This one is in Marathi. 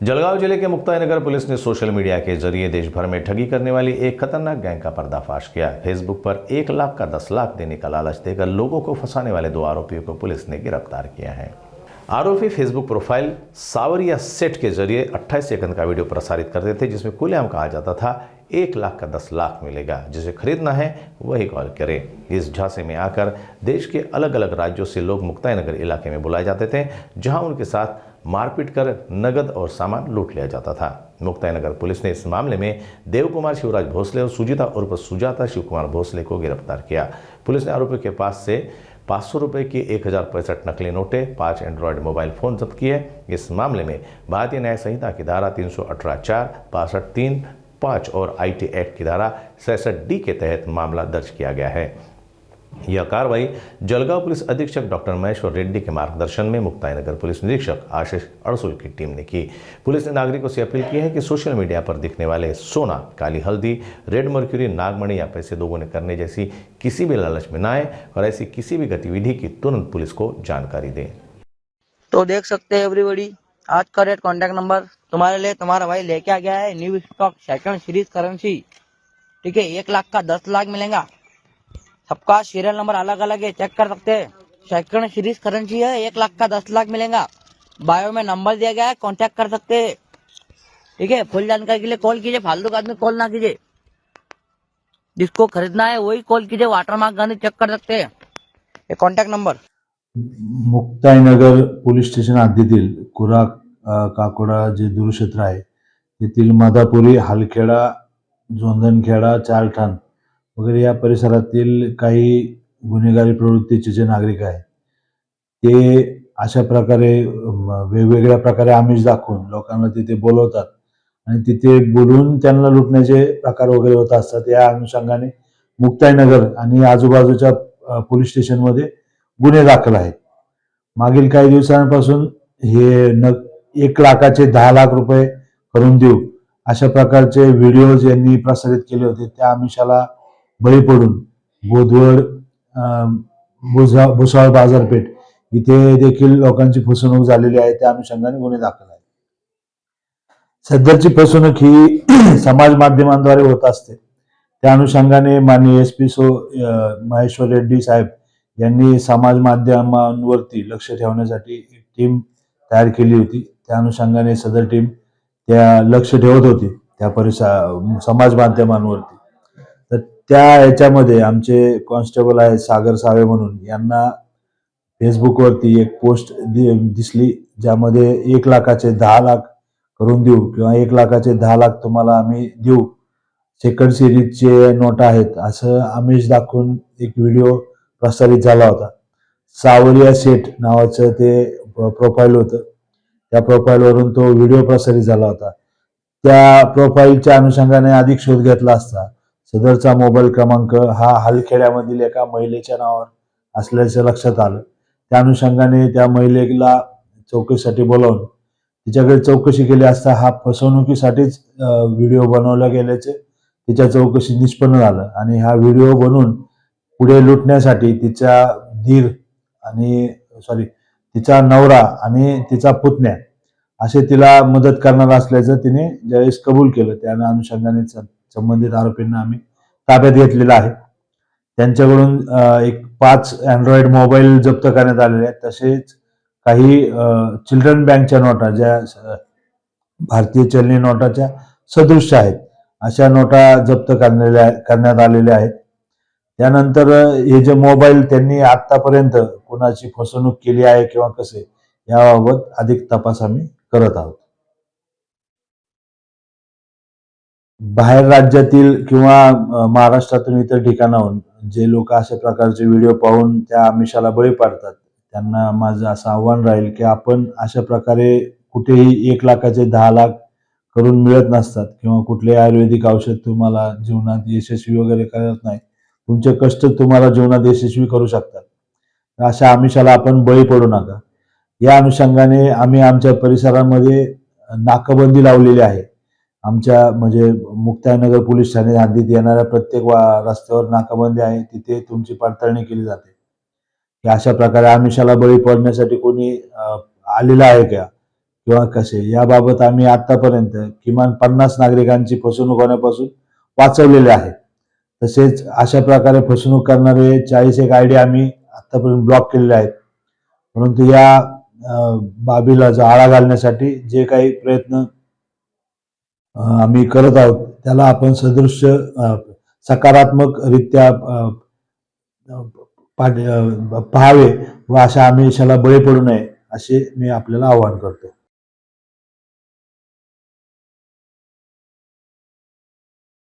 जलगांव जिले के मुक्ताईनगर पुलिस ने सोशल मीडिया के जरिए देश भर में ठगी करने वाली एक खतरनाक गैंग का पर्दाफाश किया। फेसबुक पर 1 लाख का 10 लाख देने का लालच देकर लोगों को फंसाने वाले 2 आरोपियों को पुलिस ने गिरफ्तार किया है। आरोपी फेसबुक प्रोफाइल सावरिया सेट के जरिए 28 सेकंड का वीडियो प्रसारित करते थे, जिसमें खुलेआम कहा जाता था 1 लाख का 10 लाख मिलेगा, जिसे खरीदना है वही कॉल करे। इस झांसे में आकर देश के अलग अलग राज्यों से लोग मुक्ताईनगर इलाके में बुलाए जाते थे, जहां उनके साथ मारपीट कर नगद और सामान लूट लिया जाता था। मुक्ताईनगर पुलिस ने इस मामले में देव कुमार शिवराज भोसले और सुजीता उर्फ सुजाता शिव कुमार भोसले को गिरफ्तार किया। पुलिस ने आरोपियों के पास से 500 रुपये की 1065 नकली नोटें, 5 एंड्रॉयड मोबाइल फोन जब्त किए। इस मामले में भारतीय न्याय संहिता की धारा 318(4), 65(3), 5 और IT एक्ट की धारा 66D के तहत मामला दर्ज किया गया है। यह कार्रवाई जलगांव पुलिस अधीक्षक डॉक्टर महेश्वर रेड्डी के मार्गदर्शन में मुक्ताईनगर पुलिस निरीक्षक आशीष अड़सुल की टीम ने की। पुलिस ने नागरिकों से अपील की है कि सोशल मीडिया पर दिखने वाले सोना, काली हल्दी, रेड मर्क्यूरी, नागमणि या पैसे दोगुने करने जैसी किसी भी लालच में न आए और ऐसी किसी भी गतिविधि की तुरंत पुलिस को जानकारी दें। तो देख सकते हैं एवरीबॉडी, आज का रेट कॉन्टैक्ट नंबर तुम्हारे लिए तुम्हारा भाई लेके आ गया है। New stock second series currency, ठीक है। 1 लाख का 10 लाख मिलेगा। सबका सीरियल नंबर अलग अलग है, चेक कर सकते हैं। सेकंड सीरीज करेंसी है, 1 लाख का 10 लाख मिलेगा। बायो में नंबर दिया गया है, कांटेक्ट कर सकते हैं, ठीक है। फुल जानकारी के लिए कॉल कीजिए, फालतू का आदमी कॉल ना कीजिए। जिसको खरीदना है वही कॉल कीजिए, वाटरमार्क गांधी चेक कर सकते हैं। ये contact number Muktainagar police station हद्दीतील कुरा काकोडा जे दूरक्षेत्र आहे तेथील माधापुरी, हालखेडा, जोंधनखेडा, चारठाण वगैरे या परिसरातील काही गुन्हेगारी प्रवृत्तीचे जे नागरिक आहेत ते अशा प्रकारे वेगवेगळ्या प्रकारे आमिष दाखवून लोकांना तिथे बोलवतात आणि तिथे बोलून त्यांना लुटण्याचे प्रकार वगैरे होत असतात। या अनुषंगाने मुक्ताईनगर आणि आजूबाजूच्या पोलीस स्टेशनमध्ये गुन्हे दाखल आहेत। मागील काही दिवसांपासून हे 1 लाखाचे 10 लाख रुपये करून देऊ अशा प्रकारचे व्हिडिओज यांनी प्रसारित केले होते। त्या आमिषाला बळी पडून बोदवड, भुसावळ बाजारपेठ इथे देखील लोकांची फसवणूक झालेली आहे। त्या अनुषंगाने गुन्हे दाखल आहेत। सदरची फसवणूक ही समाज माध्यमांद्वारे होत असते। त्या अनुषंगाने माननीय SP महेश्वर रेड्डी साहेब यांनी समाज माध्यमांवरती लक्ष ठेवण्यासाठी एक टीम तयार केली होती। त्या अनुषंगाने सदर टीम त्या लक्ष ठेवत होती त्या समाज माध्यमांवरती। तर त्या याच्यामध्ये आमचे कॉन्स्टेबल आहे सागर सावे म्हणून, यांना फेसबुकवरती एक पोस्ट दिसली ज्यामध्ये 1 लाखाचे 10 लाख करून देऊ किंवा 1 लाखाचे 10 लाख तुम्हाला आम्ही देऊ, सेकंड सिरीजचे नोट आहेत असं आमिष दाखवून एक व्हिडिओ प्रसारित झाला होता। सावरिया सेट नावाचं ते प्रोफाईल होतं। त्या प्रोफाईलवरून तो व्हिडिओ प्रसारित झाला होता। त्या प्रोफाईलच्या अनुषंगाने अधिक शोध घेतला असता सदरचा मोबाईल क्रमांक हा हालखेड्यामधील एका महिलेच्या नावावर असल्याचं लक्षात आलं। त्या अनुषंगाने त्या महिलेला चौकशीसाठी बोलावून तिच्याकडे चौकशी केली असता हा फसवणुकीसाठीच व्हिडिओ बनवला गेल्याचे तिच्या चौकशी निष्पन्न झालं आणि हा व्हिडिओ बनवून पुढे लुटण्यासाठी तिचा नवरा आणि तिचा पुतण्या असे तिला मदत करणार असल्याचं तिने ज्यावेळेस कबूल केलं, त्या अनुषंगाने संबंधित आरोपींना आम्ही ताब्यात घेतलेला आहे। त्यांच्याकडून एक 5 अँड्रॉइड मोबाईल जप्त करण्यात आलेले आहेत। तसेच काही चिल्ड्रन बँकच्या नोटा ज्या भारतीय चलनी नोटाच्या सदृश आहेत अशा नोटा जप्त करण्यात आलेल्या आहेत। त्यानंतर हे जे मोबाईल त्यांनी आतापर्यंत कोणाची फसवणूक केली आहे किंवा कसे याबाबत अधिक तपास आम्ही करत आहोत। बाहेर राज्यातील किंवा महाराष्ट्रातून इतर ठिकाणाहून जे लोक अशा प्रकारचे व्हिडिओ पाहून त्या आमिषाला बळी पडतात त्यांना माझं असं आव्हान राहील की आपण अशा प्रकारे कुठेही 1 लाखाचे 10 लाख करून मिळत नसतात किंवा कुठलेही आयुर्वेदिक औषध तुम्हाला जीवनात यशस्वी वगैरे करत नाही, तुमचे कष्ट तुम्हाला जीवनात यशस्वी करू शकतात। अशा आमिषाला आपण बळी पडू नका। या अनुषंगाने आम्ही आमच्या परिसरामध्ये नाकाबंदी लावलेली आहे। आमच्या म्हणजे मुक्ताईनगर पोलीस ठाणे हद्दीत येणाऱ्या प्रत्येक रस्त्यावर नाकाबंदी आहे। तिथे तुमची पडताळणी केली जाते की अशा प्रकारे आमिषाला बळी पडण्यासाठी कोणी आलेला आहे का किंवा कसे, याबाबत आम्ही आतापर्यंत किमान 50 नागरिकांची फसवणूक होण्यापासून वाचवलेले आहे. तसेच अशा प्रकारे फसवणूक करणारे 41 आयडी आम्ही आतापर्यंत ब्लॉक केलेले आहेत. परंतु या बाबीला आळा घालण्यासाठी जे काही प्रयत्न आम्ही करत आहोत त्याला आपण सदृश्य सकारात्मकरित्या पाहावे व अशा आमिषाला बळी पडू नये असे मी आपल्याला आवाहन करतो.